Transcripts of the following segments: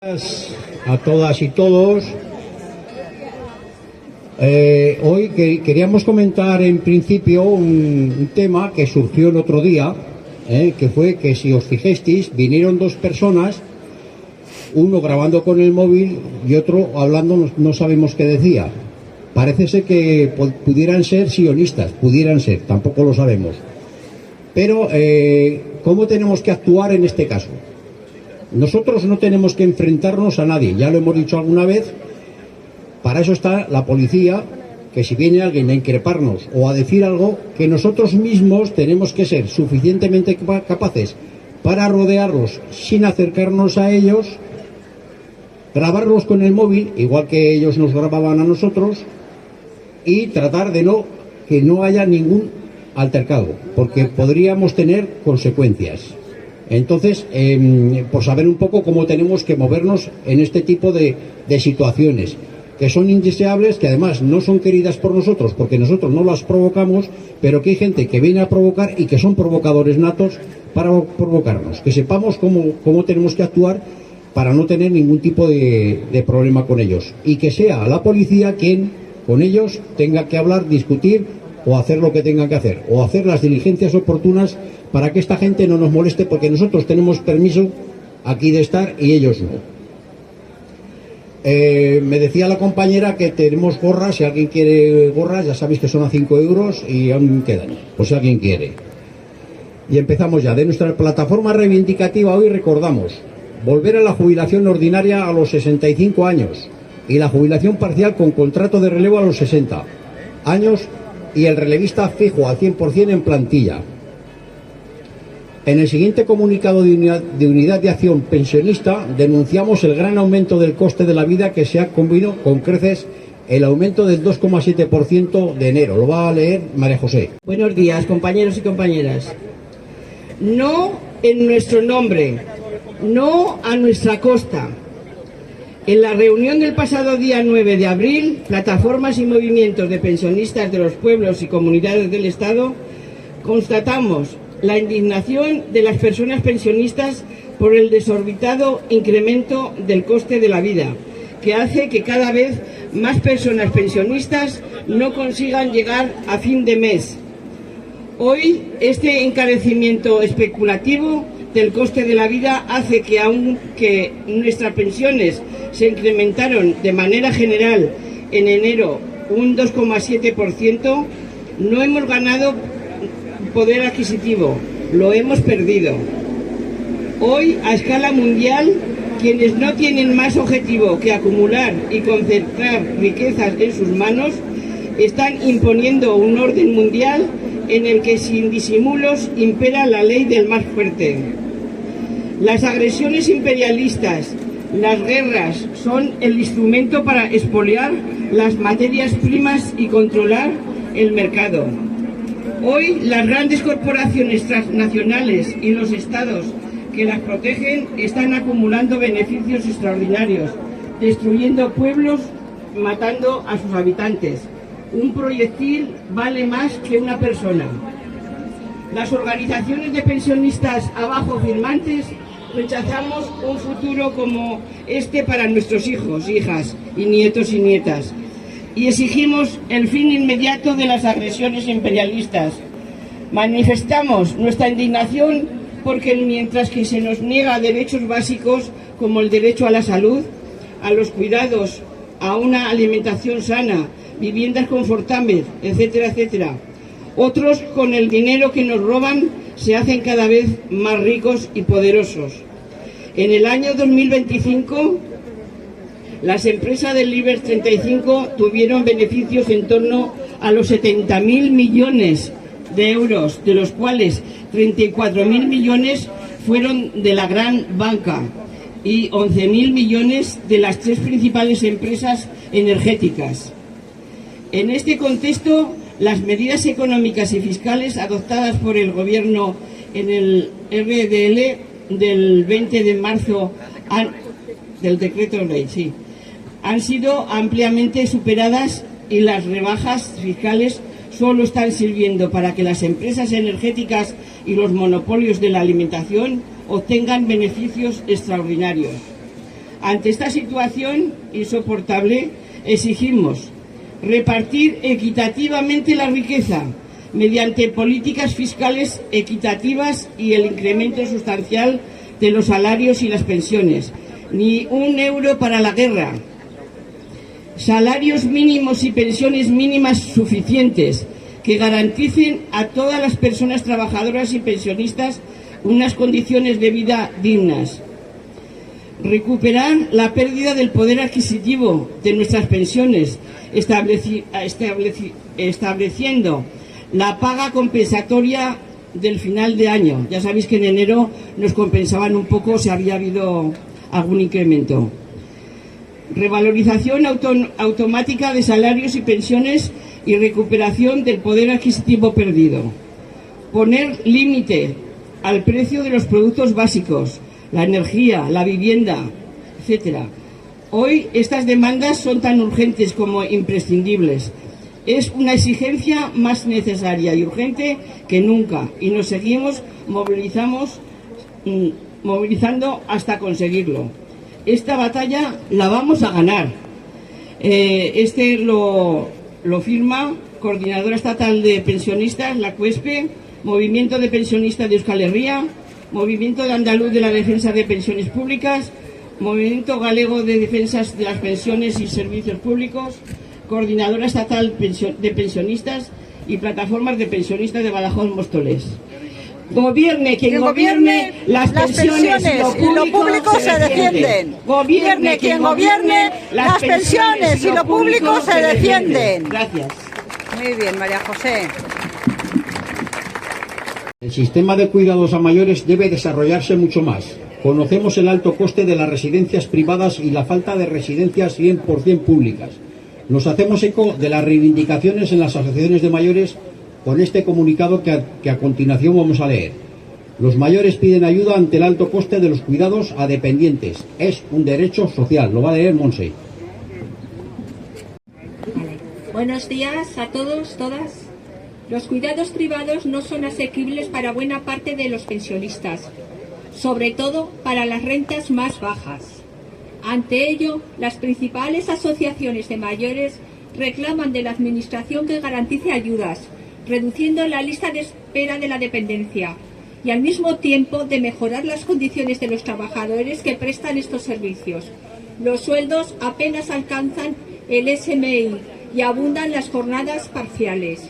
A todas y todos. Hoy queríamos comentar en principio un tema que surgió el otro día, que fue que, si os fijasteis, vinieron dos personas, uno grabando con el móvil y otro hablando, no sabemos qué decía. Parece ser que pudieran ser sionistas, pudieran ser, tampoco lo sabemos. Pero, ¿cómo tenemos que actuar en este caso? Nosotros no tenemos que enfrentarnos a nadie, ya lo hemos dicho alguna vez. Para eso está la policía, que si viene alguien a increparnos o a decir algo, que nosotros mismos tenemos que ser suficientemente capaces para rodearlos sin acercarnos a ellos, grabarlos con el móvil, igual que ellos nos grababan a nosotros, y tratar de que no haya ningún altercado, porque podríamos tener consecuencias. Entonces, por saber un poco cómo tenemos que movernos en este tipo de situaciones, que son indeseables, que además no son queridas por nosotros, porque nosotros no las provocamos, pero que hay gente que viene a provocar y que son provocadores natos para provocarnos. Que sepamos cómo tenemos que actuar para no tener ningún tipo de problema con ellos. Y que sea la policía quien con ellos tenga que hablar, discutir o hacer lo que tenga que hacer, o hacer las diligencias oportunas para que esta gente no nos moleste, porque nosotros tenemos permiso aquí de estar y ellos no. Me decía la compañera que tenemos gorras, si alguien quiere gorras, ya sabéis que son a 5 euros y aún quedan, por si alguien quiere. Y empezamos ya. De nuestra plataforma reivindicativa hoy recordamos volver a la jubilación ordinaria a los 65 años y la jubilación parcial con contrato de relevo a los 60 años y el relevista fijo al 100% en plantilla. En el siguiente comunicado de unidad de acción pensionista denunciamos el gran aumento del coste de la vida que se ha combinado con creces el aumento del 2,7% de enero. Lo va a leer María José. Buenos días, compañeros y compañeras. No en nuestro nombre, no a nuestra costa. En la reunión del pasado día 9 de abril, plataformas y movimientos de pensionistas de los pueblos y comunidades del Estado constatamos la indignación de las personas pensionistas por el desorbitado incremento del coste de la vida, que hace que cada vez más personas pensionistas no consigan llegar a fin de mes. Hoy, este encarecimiento especulativo del coste de la vida hace que, aunque nuestras pensiones se incrementaron de manera general en enero un 2,7%, no hemos ganado poder adquisitivo, lo hemos perdido. Hoy, a escala mundial, quienes no tienen más objetivo que acumular y concentrar riquezas en sus manos, están imponiendo un orden mundial en el que sin disimulos impera la ley del más fuerte. Las agresiones imperialistas, las guerras, son el instrumento para expoliar las materias primas y controlar el mercado. Hoy las grandes corporaciones transnacionales y los estados que las protegen están acumulando beneficios extraordinarios, destruyendo pueblos, matando a sus habitantes. Un proyectil vale más que una persona. Las organizaciones de pensionistas abajo firmantes rechazamos un futuro como este para nuestros hijos, hijas y nietos y nietas. Y exigimos el fin inmediato de las agresiones imperialistas. Manifestamos nuestra indignación porque mientras que se nos niega derechos básicos como el derecho a la salud, a los cuidados, a una alimentación sana, viviendas confortables, etcétera, etcétera, otros con el dinero que nos roban se hacen cada vez más ricos y poderosos. En el año 2025, las empresas del IBEX 35 tuvieron beneficios en torno a los 70.000 millones de euros, de los cuales 34.000 millones fueron de la gran banca y 11.000 millones de las tres principales empresas energéticas. En este contexto, las medidas económicas y fiscales adoptadas por el Gobierno en el RDL del 20 de marzo del decreto ley, han sido ampliamente superadas y las rebajas fiscales solo están sirviendo para que las empresas energéticas y los monopolios de la alimentación obtengan beneficios extraordinarios. Ante esta situación insoportable, exigimos repartir equitativamente la riqueza mediante políticas fiscales equitativas y el incremento sustancial de los salarios y las pensiones. Ni un euro para la guerra. Salarios mínimos y pensiones mínimas suficientes que garanticen a todas las personas trabajadoras y pensionistas unas condiciones de vida dignas. Recuperar la pérdida del poder adquisitivo de nuestras pensiones, estableciendo la paga compensatoria del final de año. Ya sabéis que en enero nos compensaban un poco si había habido algún incremento. Revalorización automática de salarios y pensiones y recuperación del poder adquisitivo perdido. Poner límite al precio de los productos básicos, la energía, la vivienda, etcétera. Hoy estas demandas son tan urgentes como imprescindibles. Es una exigencia más necesaria y urgente que nunca y nos seguimos movilizando hasta conseguirlo. Esta batalla la vamos a ganar. Lo firma Coordinadora Estatal de Pensionistas, la CUESPE, Movimiento de Pensionistas de Euskal Herria, Movimiento de Andaluz de la Defensa de Pensiones Públicas, Movimiento Galego de Defensa de las Pensiones y Servicios Públicos, Coordinadora Estatal de Pensionistas y Plataformas de Pensionistas de Badajoz Móstoles. Gobierne quien gobierne, las pensiones y lo público se defienden. Gobierne quien gobierne, las pensiones y lo público se defienden. Gracias. Muy bien, María José. El sistema de cuidados a mayores debe desarrollarse mucho más. Conocemos el alto coste de las residencias privadas y la falta de residencias 100% públicas. Nos hacemos eco de las reivindicaciones en las asociaciones de mayores con este comunicado que a continuación vamos a leer. Los mayores piden ayuda ante el alto coste de los cuidados a dependientes. Es un derecho social. Lo va a leer Monse. Buenos días a todos, todas. Los cuidados privados no son asequibles para buena parte de los pensionistas, sobre todo para las rentas más bajas. Ante ello, las principales asociaciones de mayores reclaman de la Administración que garantice ayudas, reduciendo la lista de espera de la dependencia y al mismo tiempo de mejorar las condiciones de los trabajadores que prestan estos servicios. Los sueldos apenas alcanzan el SMI y abundan las jornadas parciales.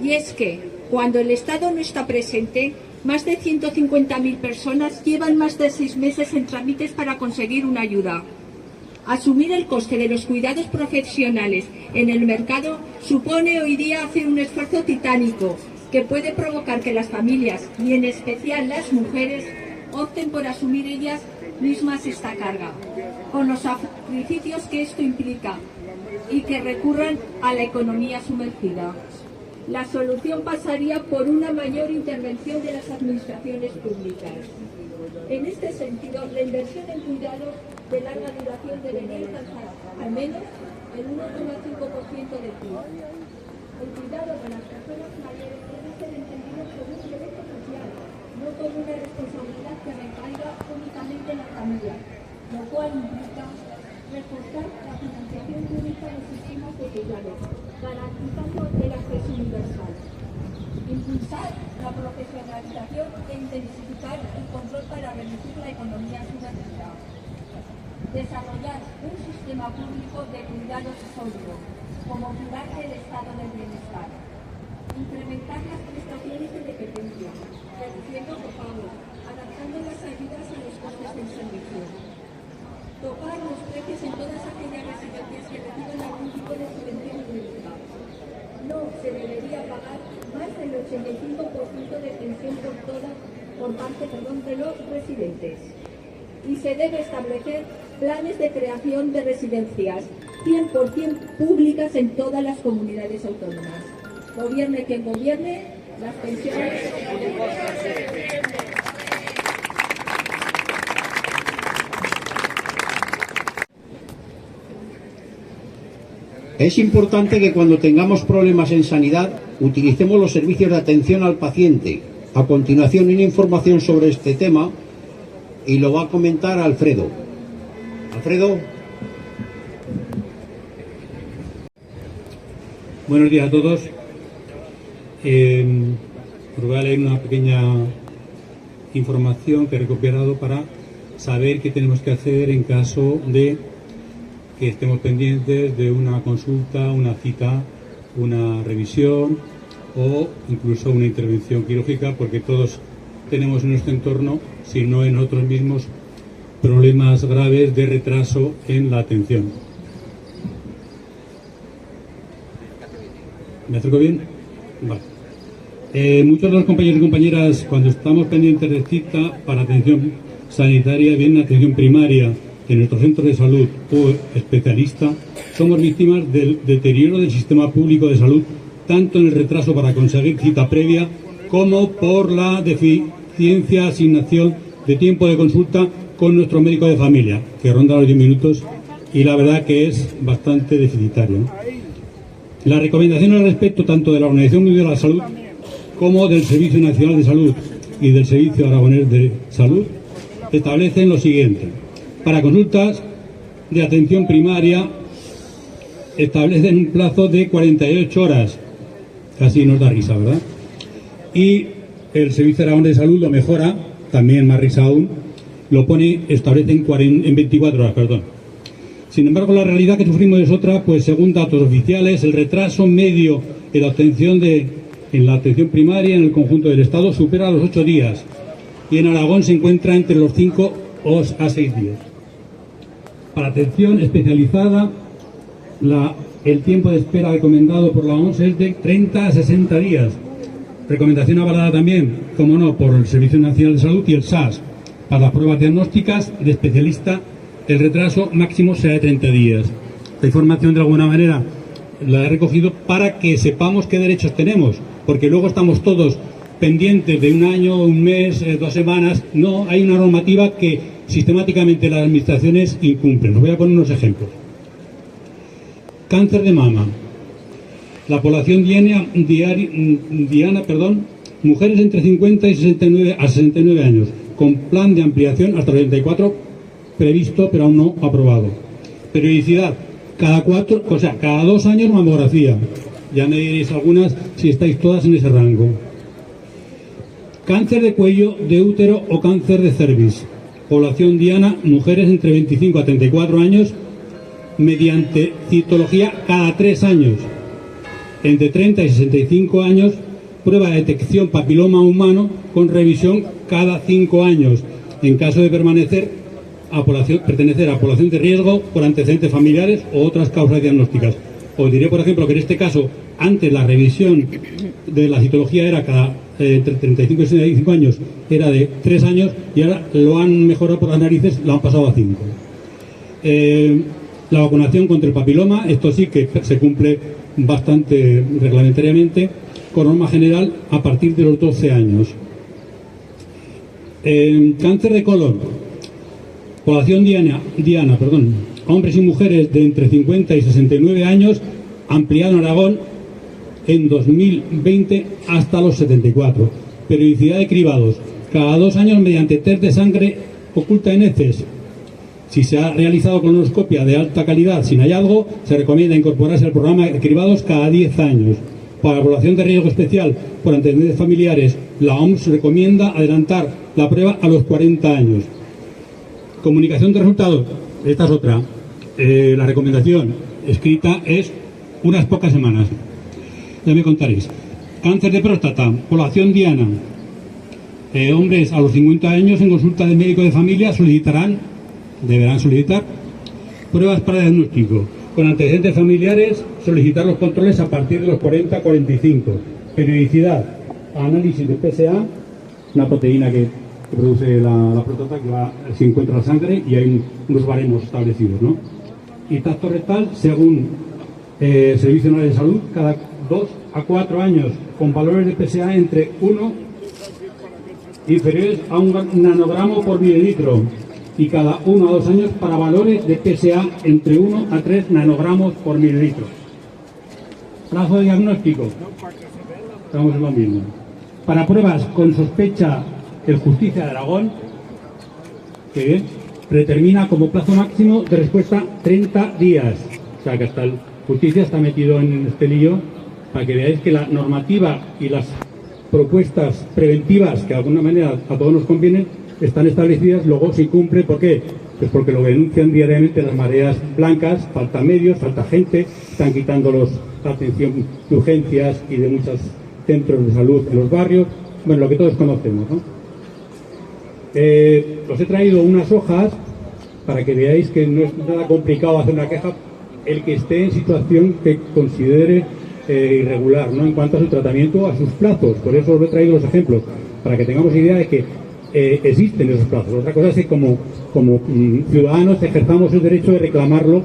Y es que, cuando el Estado no está presente, más de 150.000 personas llevan más de 6 meses en trámites para conseguir una ayuda. Asumir el coste de los cuidados profesionales en el mercado supone hoy día hacer un esfuerzo titánico que puede provocar que las familias, y en especial las mujeres, opten por asumir ellas mismas esta carga, con los sacrificios que esto implica, y que recurran a la economía sumergida. La solución pasaría por una mayor intervención de las administraciones públicas. En este sentido, la inversión en cuidados de larga duración debería alcanzar al menos el 1,5% del PIB. El cuidado de las personas mayores debe ser entendido como un derecho social, no como una responsabilidad que recaiga únicamente en la familia, lo cual implica reforzar la financiación pública de sistemas de cuidado, garantizando el acceso universal. Impulsar la profesionalización e intensificar el control para reducir la economía sumergida. Desarrollar un sistema público de cuidados sólido, como pilar del estado del bienestar. Incrementar las prestaciones de dependencia, reduciendo copagos, adaptando las ayudas a los costes del servicio. Topar los precios en todas aquellas residencias que reciban algún tipo de subvención pública. No se debería pagar más del 85% de pensión por parte de los residentes. Y se debe establecer planes de creación de residencias 100% públicas en todas las comunidades autónomas. Gobierne quien gobierne, las pensiones. Es importante que cuando tengamos problemas en sanidad utilicemos los servicios de atención al paciente. A continuación, una información sobre este tema y lo va a comentar Alfredo. Alfredo. Buenos días a todos. Voy a leer una pequeña información que he recopilado para saber qué tenemos que hacer en caso de que estemos pendientes de una consulta, una cita, una revisión o incluso una intervención quirúrgica, porque todos tenemos en nuestro entorno, si no en nosotros mismos, problemas graves de retraso en la atención. ¿Me acerco bien? Vale. Muchos de los compañeros y compañeras, cuando estamos pendientes de cita para atención sanitaria, bien atención primaria en nuestros centros de salud o especialista, somos víctimas del deterioro del sistema público de salud, tanto en el retraso para conseguir cita previa como por la deficiencia asignación de tiempo de consulta con nuestro médico de familia, que ronda los 10 minutos y la verdad que es bastante deficitario, ¿no? Las recomendaciones al respecto, tanto de la Organización Mundial de la Salud como del Servicio Nacional de Salud y del Servicio Aragonés de Salud, establecen lo siguiente. Para consultas de atención primaria establecen un plazo de 48 horas. Casi nos da risa, ¿verdad? Y el Servicio Aragonés de Salud lo mejora, también más risa aún, lo pone, establece en 24 horas, perdón. Sin embargo, la realidad que sufrimos es otra, pues según datos oficiales, el retraso medio en la atención primaria en el conjunto del Estado supera los 8 días y en Aragón se encuentra entre los 5 a 6 días. Para atención especializada, el tiempo de espera recomendado por la OMS es de 30 a 60 días. Recomendación avalada también, como no, por el Servicio Nacional de Salud y el SAS. Para las pruebas diagnósticas de especialista, el retraso máximo será de 30 días. Esta información, de alguna manera, la he recogido para que sepamos qué derechos tenemos, porque luego estamos todos pendientes de un año, un mes, 2 semanas. No, hay una normativa que sistemáticamente las administraciones incumplen. Os voy a poner unos ejemplos. Cáncer de mama. La población diana, mujeres entre 50 y 69 años, con plan de ampliación hasta 34 previsto, pero aún no aprobado. Periodicidad, cada 2 años mamografía. Ya me diréis algunas si estáis todas en ese rango. Cáncer de cuello, de útero o cáncer de cervix. Población diana, mujeres entre 25 a 34 años, mediante citología cada 3 años. Entre 30 y 65 años, prueba de detección papiloma humano con revisión cada 5 años, en caso de pertenecer a población de riesgo por antecedentes familiares o otras causas diagnósticas. Os diré, por ejemplo, que en este caso, antes la revisión de la citología era cada entre 35 y 65 años, era de 3 años, y ahora lo han mejorado por las narices, lo han pasado a 5. La vacunación contra el papiloma, esto sí que se cumple bastante reglamentariamente, con norma general a partir de los 12 años. Cáncer de colon, población diana, hombres y mujeres de entre 50 y 69 años, ampliado en Aragón en 2020 hasta los 74. Periodicidad de cribados, cada 2 años mediante test de sangre oculta en heces. Si se ha realizado colonoscopia de alta calidad sin hallazgo, se recomienda incorporarse al programa de cribados cada 10 años. Para la población de riesgo especial por antecedentes familiares, la OMS recomienda adelantar la prueba a los 40 años. Comunicación de resultados, esta es otra. La recomendación escrita es unas pocas semanas. Ya me contaréis. Cáncer de próstata, población diana. Hombres a los 50 años en consulta del médico de familia deberán solicitar pruebas para diagnóstico. Con antecedentes familiares, solicitar los controles a partir de los 40-45. Periodicidad, análisis de PSA, una proteína que produce la próstata que se encuentra en la sangre, y hay unos baremos establecidos, ¿no? Y tacto rectal, según Servicio Nacional de Salud, cada 2 a 4 años, con valores de PSA entre 1 inferiores a 1 nanogramo por mililitro, y cada 1 a 2 años para valores de PSA entre 1 a 3 nanogramos por mililitro. Plazo de diagnóstico, estamos en lo mismo. Para pruebas con sospecha, el Justicia de Aragón, que predetermina como plazo máximo de respuesta 30 días. O sea que hasta el Justicia está metido en este lío para que veáis que la normativa y las propuestas preventivas que de alguna manera a todos nos convienen están establecidas, luego se incumple. ¿Por qué? Pues porque lo denuncian diariamente las mareas blancas, falta medios, falta gente, están quitando la atención de urgencias y de muchos centros de salud en los barrios, bueno, lo que todos conocemos, ¿no? Os he traído unas hojas para que veáis que no es nada complicado hacer una queja el que esté en situación que considere irregular, ¿no? En cuanto a su tratamiento, a sus plazos. Por eso os he traído los ejemplos, para que tengamos idea de que existen esos plazos. Otra cosa es que como ciudadanos ejerzamos el derecho de reclamarlo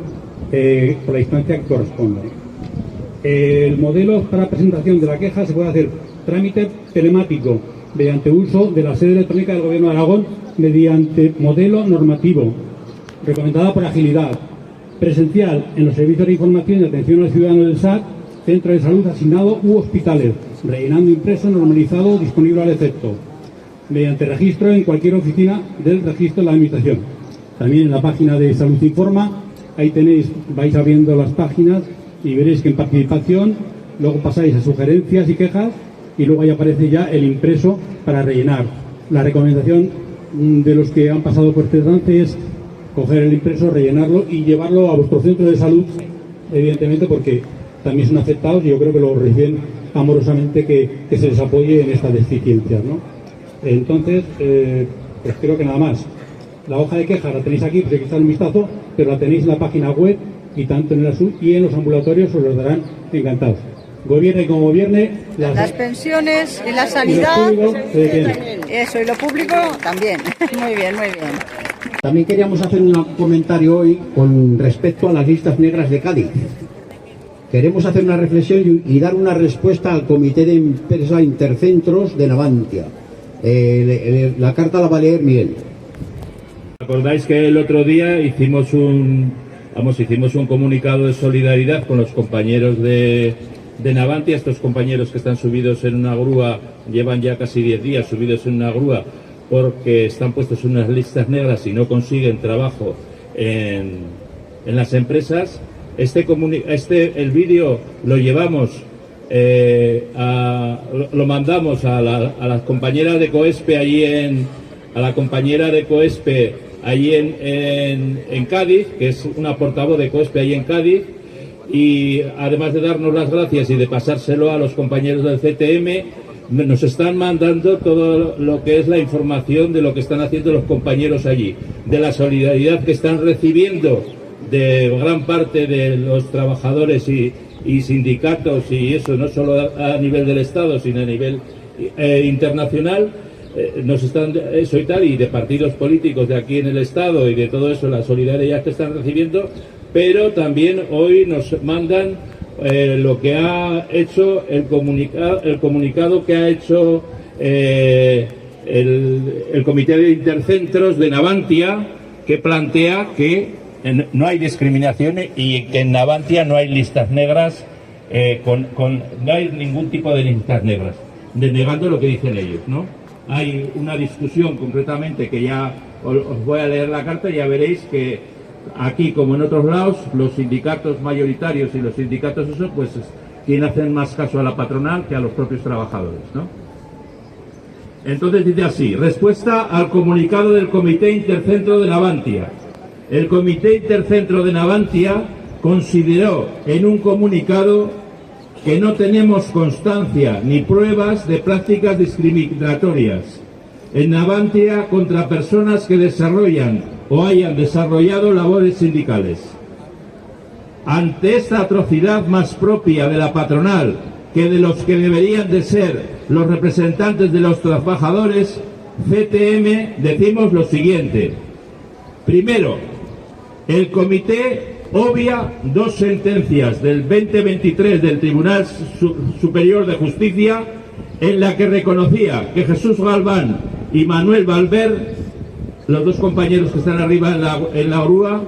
por la instancia que corresponda. El modelo para presentación de la queja se puede hacer trámite telemático mediante uso de la sede electrónica del Gobierno de Aragón mediante modelo normativo, recomendada por agilidad. Presencial en los servicios de información y atención al ciudadano del SAT, centro de salud asignado u hospitales, rellenando impreso normalizado disponible al efecto. Mediante registro en cualquier oficina del registro de la Administración. También en la página de Salud Informa, ahí tenéis, vais abriendo las páginas y veréis que en participación, luego pasáis a sugerencias y quejas y luego ahí aparece ya el impreso para rellenar. La recomendación de los que han pasado por este trance es coger el impreso, rellenarlo y llevarlo a vuestro centro de salud, evidentemente porque también son afectados y yo creo que lo reciben amorosamente que se les apoye en estas deficiencias, ¿no? Entonces, pues creo que nada más. La hoja de queja la tenéis aquí, pues hay que echar un vistazo, pero la tenéis en la página web y tanto en el ASUR y en los ambulatorios os los darán encantados. Gobierne como gobierne, las pensiones y la sanidad, y eso, y lo público también. Muy bien, muy bien. También queríamos hacer un comentario hoy con respecto a las listas negras de Cádiz. Queremos hacer una reflexión y dar una respuesta al Comité de Empresa Intercentros de Navantia. La carta la va a leer Miguel. ¿Acordáis que el otro día hicimos un comunicado de solidaridad con los compañeros de Navantia? Estos compañeros que están subidos en una grúa, llevan ya casi 10 días subidos en una grúa porque están puestos en unas listas negras y no consiguen trabajo en las empresas. El vídeo lo llevamos, lo mandamos a la compañera de COESPE allí en Cádiz, que es una portavoz de COESPE allí en Cádiz, y además de darnos las gracias y de pasárselo a los compañeros del CTM, nos están mandando todo lo que es la información de lo que están haciendo los compañeros allí, de la solidaridad que están recibiendo de gran parte de los trabajadores y sindicatos, y eso no solo a nivel del Estado, sino a nivel internacional. Nos están eso y tal, y de partidos políticos de aquí en el Estado y de todo eso, la solidaridad que están recibiendo, pero también hoy nos mandan lo que ha hecho el comunicado que ha hecho el Comité de Intercentros de Navantia, que plantea que no hay discriminación y que en Navantia no hay listas negras, no hay ningún tipo de listas negras, denegando lo que dicen ellos, ¿no? Hay una discusión concretamente que ya os voy a leer la carta y ya veréis que aquí, como en otros lados, los sindicatos mayoritarios y los sindicatos eso, pues quien hacen más caso a la patronal que a los propios trabajadores, ¿no? Entonces dice así: respuesta al comunicado del Comité Intercentro de Navantia. El Comité Intercentro de Navantia consideró en un comunicado que no tenemos constancia ni pruebas de prácticas discriminatorias en Navantia contra personas que desarrollan o hayan desarrollado labores sindicales. Ante esta atrocidad más propia de la patronal que de los que deberían de ser los representantes de los trabajadores, CTM decimos lo siguiente. Primero, el comité obvia dos sentencias del 2023 del Tribunal Superior de Justicia en la que reconocía que Jesús Galván y Manuel Valver, los dos compañeros que están arriba en la grúa,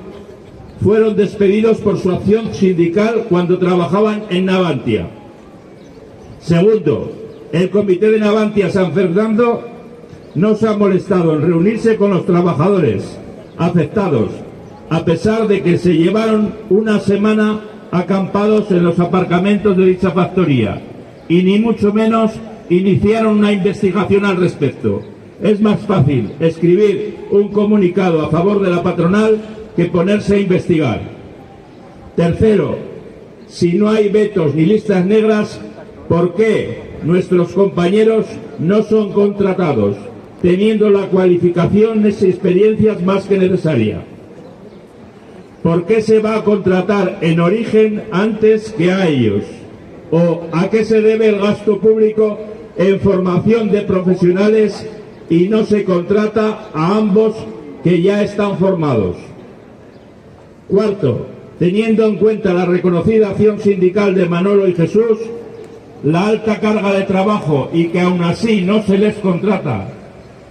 fueron despedidos por su acción sindical cuando trabajaban en Navantia. Segundo, el Comité de Navantia San Fernando no se ha molestado en reunirse con los trabajadores afectados, a pesar de que se llevaron una semana acampados en los aparcamientos de dicha factoría y ni mucho menos iniciaron una investigación al respecto. Es más fácil escribir un comunicado a favor de la patronal que ponerse a investigar. Tercero, si no hay vetos ni listas negras, ¿por qué nuestros compañeros no son contratados, teniendo la cualificación y experiencias más que necesaria? ¿Por qué se va a contratar en origen antes que a ellos? ¿O a qué se debe el gasto público en formación de profesionales y no se contrata a ambos que ya están formados? Cuarto, teniendo en cuenta la reconocida acción sindical de Manolo y Jesús, la alta carga de trabajo y que aún así no se les contrata,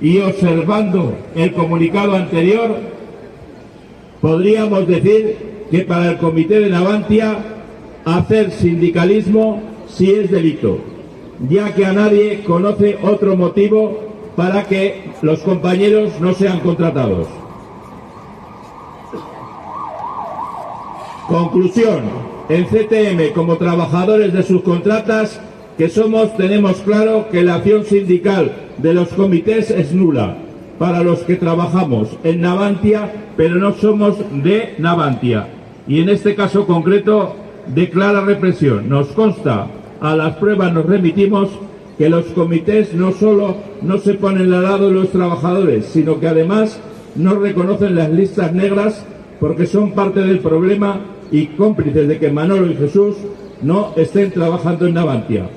y observando el comunicado anterior, podríamos decir que para el comité de Navantia hacer sindicalismo sí es delito, ya que a nadie conoce otro motivo para que los compañeros no sean contratados. Conclusión: en CTM, como trabajadores de subcontratas que somos, tenemos claro que la acción sindical de los comités es nula para los que trabajamos en Navantia, pero no somos de Navantia, y en este caso concreto de clara represión. Nos consta, a las pruebas nos remitimos, que los comités no solo no se ponen al lado de los trabajadores, sino que además no reconocen las listas negras porque son parte del problema y cómplices de que Manolo y Jesús no estén trabajando en Navantia.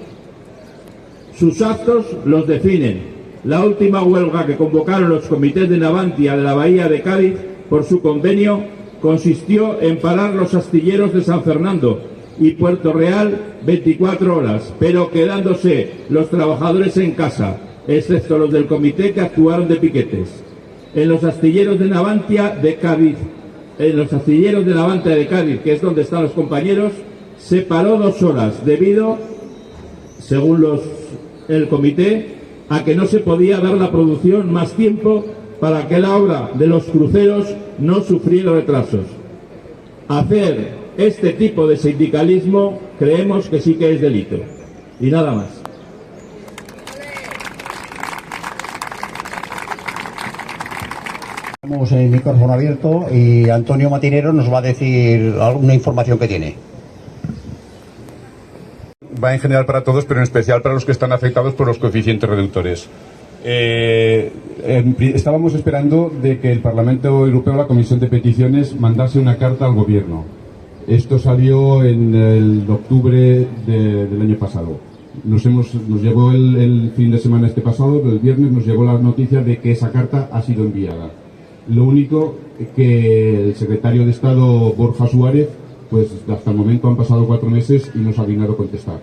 Sus actos los definen. La última huelga que convocaron los comités de Navantia de la Bahía de Cádiz por su convenio consistió en parar los astilleros de San Fernando y Puerto Real 24 horas, pero quedándose los trabajadores en casa, excepto los del comité que actuaron de piquetes. En los astilleros de Navantia de Cádiz, que es donde están los compañeros, se paró 2 horas debido, según el comité, a que no se podía dar la producción más tiempo para que la obra de los cruceros no sufriera retrasos. Hacer este tipo de sindicalismo creemos que sí que es delito. Y nada más. Tenemos el micrófono abierto y Antonio Matinero nos va a decir alguna información que tiene. Va en general para todos, pero en especial para los que están afectados por los coeficientes reductores. Estábamos esperando de que el Parlamento Europeo, la Comisión de Peticiones, mandase una carta al Gobierno. Esto salió en el octubre del año pasado. Nos llegó el fin de semana pasado, el viernes, nos llegó la noticia de que esa carta ha sido enviada. Lo único que el secretario de Estado, Borja Suárez, pues hasta el momento han pasado 4 meses y no se ha dignado contestar.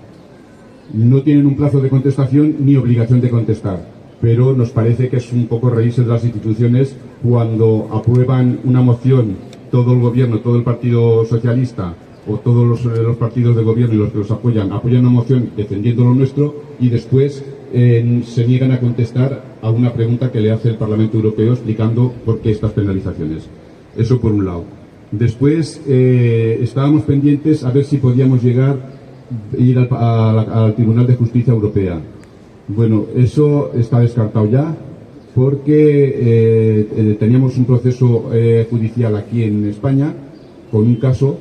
No tienen un plazo de contestación ni obligación de contestar, pero nos parece que es un poco reírse de las instituciones cuando aprueban una moción, todo el gobierno, todo el Partido Socialista o todos los partidos de gobierno y los que los apoyan una moción defendiendo lo nuestro y después se niegan a contestar a una pregunta que le hace el Parlamento Europeo explicando por qué estas penalizaciones. Eso por un lado. Después estábamos pendientes a ver si podíamos ir al Tribunal de Justicia Europea. Bueno, eso está descartado ya porque teníamos un proceso judicial aquí en España con un caso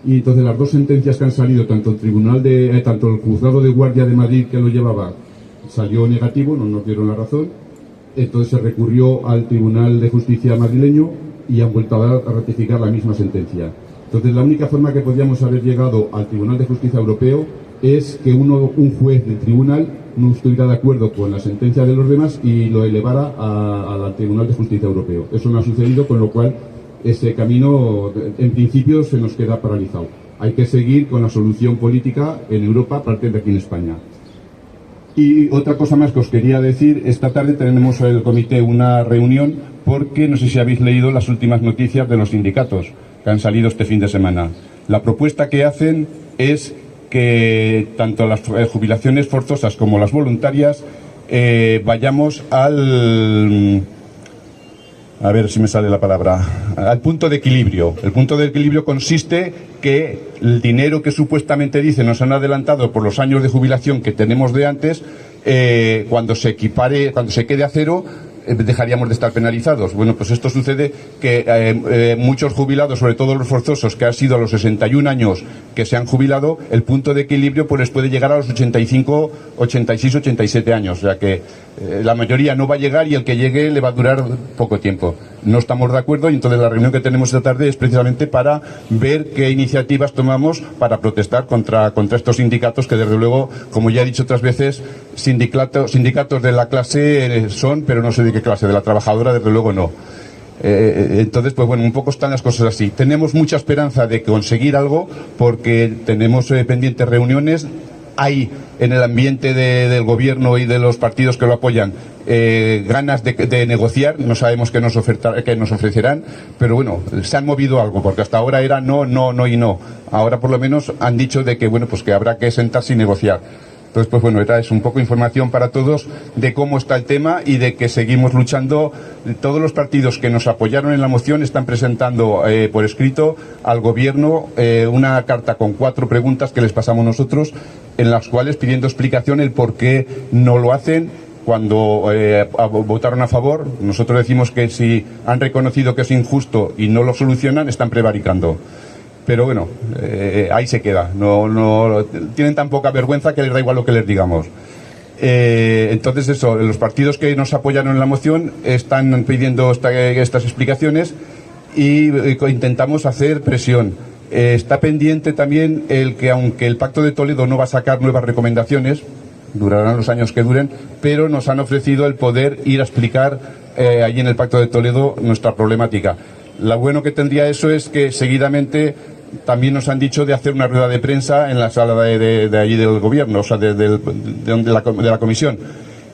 y entonces las 2 sentencias que han salido, tanto el Juzgado de Guardia de Madrid que lo llevaba salió negativo, no nos dieron la razón, entonces se recurrió al Tribunal de Justicia madrileño y han vuelto a ratificar la misma sentencia. Entonces la única forma que podíamos haber llegado al Tribunal de Justicia Europeo es que un juez del tribunal no estuviera de acuerdo con la sentencia de los demás y lo elevara al Tribunal de Justicia Europeo. Eso no ha sucedido, con lo cual ese camino en principio se nos queda paralizado. Hay que seguir con la solución política en Europa a partir de aquí en España. Y otra cosa más que os quería decir, esta tarde tenemos en el comité una reunión porque no sé si habéis leído las últimas noticias de los sindicatos que han salido este fin de semana. La propuesta que hacen es que tanto las jubilaciones forzosas como las voluntarias vayamos al a ver si me sale la palabra, al punto de equilibrio. El punto de equilibrio consiste que el dinero que supuestamente dicen nos han adelantado por los años de jubilación que tenemos de antes, cuando se quede a cero, dejaríamos de estar penalizados. Bueno, pues esto sucede que muchos jubilados, sobre todo los forzosos, que han sido a los 61 años que se han jubilado, el punto de equilibrio pues les puede llegar a los 85, 86, 87 años. O sea que la mayoría no va a llegar y el que llegue le va a durar poco tiempo. No estamos de acuerdo y entonces la reunión que tenemos esta tarde es precisamente para ver qué iniciativas tomamos para protestar contra estos sindicatos que, desde luego, como ya he dicho otras veces, sindicatos de la clase son, pero no sé de qué clase, de la trabajadora desde luego no. Entonces, pues bueno, un poco están las cosas así. Tenemos mucha esperanza de conseguir algo porque tenemos pendientes reuniones. Hay en el ambiente del gobierno y de los partidos que lo apoyan ganas de negociar. No sabemos qué nos ofrecerán, pero bueno, se han movido algo, porque hasta ahora era no, no, no y no. Ahora por lo menos han dicho de que bueno, pues que habrá que sentarse y negociar. Entonces, pues bueno, es un poco información para todos de cómo está el tema y de que seguimos luchando. Todos los partidos que nos apoyaron en la moción están presentando por escrito al Gobierno una carta con 4 preguntas que les pasamos nosotros, en las cuales pidiendo explicación el por qué no lo hacen cuando votaron a favor. Nosotros decimos que si han reconocido que es injusto y no lo solucionan, están prevaricando. Pero bueno, ahí se queda. No tienen tan poca vergüenza que les da igual lo que les digamos. Entonces eso, los partidos que nos apoyaron en la moción están pidiendo estas explicaciones y intentamos hacer presión. Está pendiente también el que, aunque el Pacto de Toledo no va a sacar nuevas recomendaciones, durarán los años que duren, pero nos han ofrecido el poder ir a explicar allí en el Pacto de Toledo nuestra problemática. Lo bueno que tendría eso es que seguidamente también nos han dicho de hacer una rueda de prensa en la sala de allí del gobierno, o sea, de la comisión.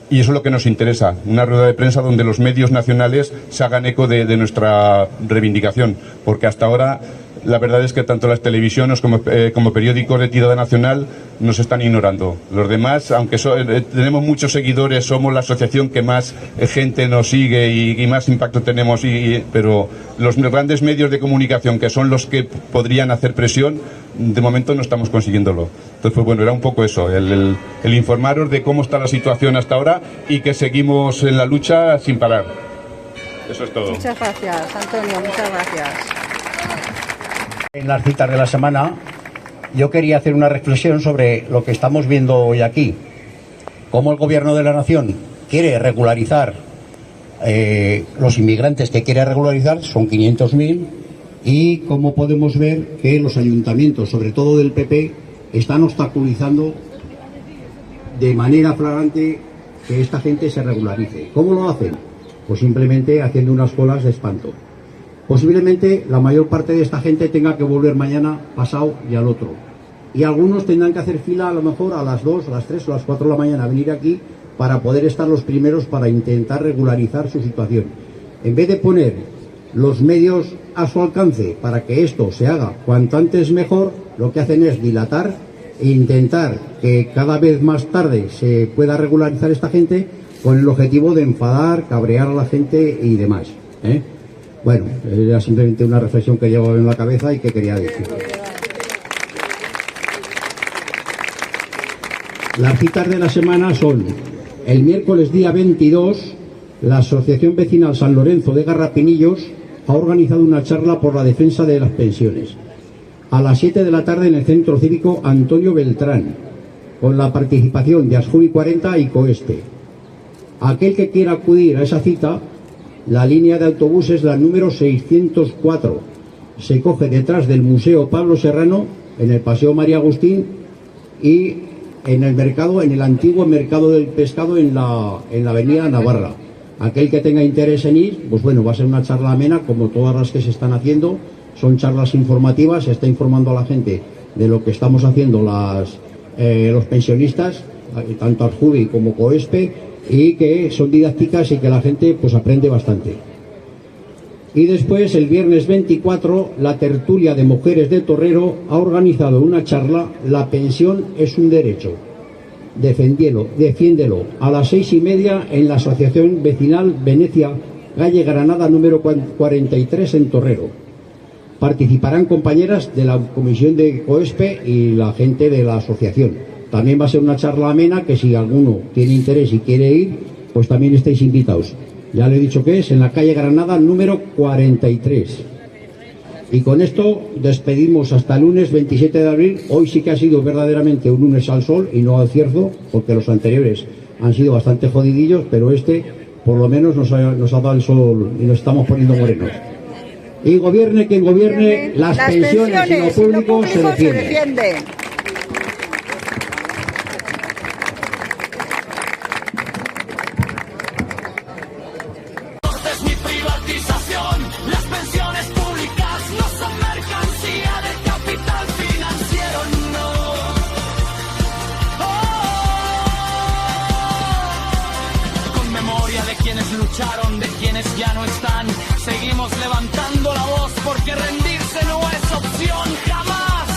Y eso es lo que nos interesa, una rueda de prensa donde los medios nacionales se hagan eco de nuestra reivindicación, porque hasta ahora la verdad es que tanto las televisiones como periódicos de tirada nacional nos están ignorando. Los demás, aunque tenemos muchos seguidores, somos la asociación que más gente nos sigue y más impacto tenemos, pero los grandes medios de comunicación, que son los que podrían hacer presión, de momento no estamos consiguiéndolo. Entonces, pues bueno, era un poco eso, el informaros de cómo está la situación hasta ahora y que seguimos en la lucha sin parar. Eso es todo. Muchas gracias, Antonio, muchas gracias. En las citas de la semana, yo quería hacer una reflexión sobre lo que estamos viendo hoy aquí. Cómo el Gobierno de la Nación quiere regularizar los inmigrantes que quiere regularizar, son 500.000, y cómo podemos ver que los ayuntamientos, sobre todo del PP, están obstaculizando de manera flagrante que esta gente se regularice. ¿Cómo lo hacen? Pues simplemente haciendo unas colas de espanto. Posiblemente la mayor parte de esta gente tenga que volver mañana, pasado y al otro. Y algunos tendrán que hacer fila a lo mejor a las 2, a las 3 o a las 4 de la mañana, venir aquí para poder estar los primeros para intentar regularizar su situación. En vez de poner los medios a su alcance para que esto se haga cuanto antes mejor, lo que hacen es dilatar e intentar que cada vez más tarde se pueda regularizar esta gente con el objetivo de enfadar, cabrear a la gente y demás. Bueno, era simplemente una reflexión que llevaba en la cabeza y que quería decir. Las citas de la semana son: el miércoles día 22, la Asociación Vecinal San Lorenzo de Garrapinillos ha organizado una charla por la defensa de las pensiones. A las 7 de la tarde en el Centro Cívico Antonio Beltrán, con la participación de Asjubi 40 y Coespe. Aquel que quiera acudir a esa cita, la línea de autobuses, la número 604, se coge detrás del Museo Pablo Serrano, en el Paseo María Agustín, y en el mercado, en el antiguo mercado del pescado en la avenida Navarra. Aquel que tenga interés en ir, pues bueno, va a ser una charla amena, como todas las que se están haciendo. Son charlas informativas, se está informando a la gente de lo que estamos haciendo los pensionistas, tanto Asjubi como Coespe, y que son didácticas y que la gente pues aprende bastante. Y después, el viernes 24, la tertulia de mujeres de Torrero ha organizado una charla: la pensión es un derecho, defiéndelo, a las 6:30 en la Asociación Vecinal Venecia calle Granada número 43 en Torrero. Participarán compañeras de la Comisión de COESPE y la gente de la asociación. También va a ser una charla amena que si alguno tiene interés y quiere ir, pues también estáis invitados. Ya le he dicho que es en la calle Granada número 43. Y con esto despedimos hasta el lunes 27 de abril. Hoy sí que ha sido verdaderamente un lunes al sol y no al cierzo, porque los anteriores han sido bastante jodidillos, pero este por lo menos nos ha dado el sol y nos estamos poniendo morenos. Y gobierne quien gobierne, las pensiones y lo público se defiende. De quienes ya no están, seguimos levantando la voz porque rendirse no es opción jamás.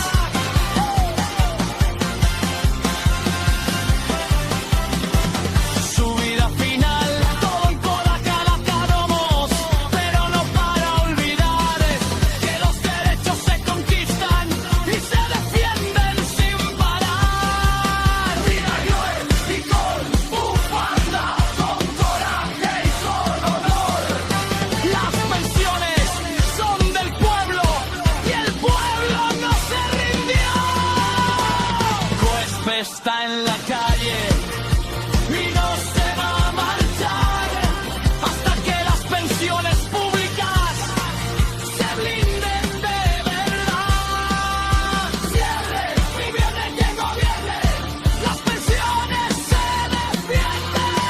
Su vida final, todo en coda cada caromos, pero no para olvidar que los derechos se conquistan y se defienden sin parar. Vida y Joel y con bufanda, con coraje y con honor. Las pensiones son del pueblo y el pueblo no se rindió. COESPE está en la calle y no se va a marchar hasta que las pensiones públicas se blinden de verdad. Cierre y viene quien gobierne, las pensiones se defienden.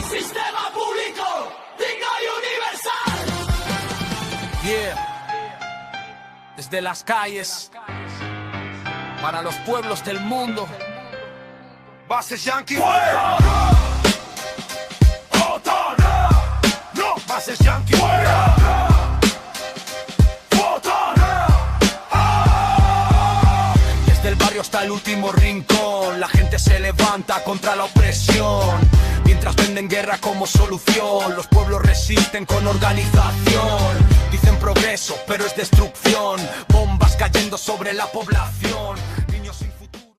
Sistema público, digno y universal. Yeah. Desde las calles, para los pueblos del mundo. Bases Yankee. ¡Fuera! ¡Otana! ¡No! Bases Yankee. ¡Fuera! ¡Otana! ¡Ah! Desde el barrio hasta el último rincón, la gente se levanta contra la opresión. Mientras venden guerra como solución, los pueblos resisten con organización. Dicen progreso, pero es destrucción. Bombas cayendo sobre la población.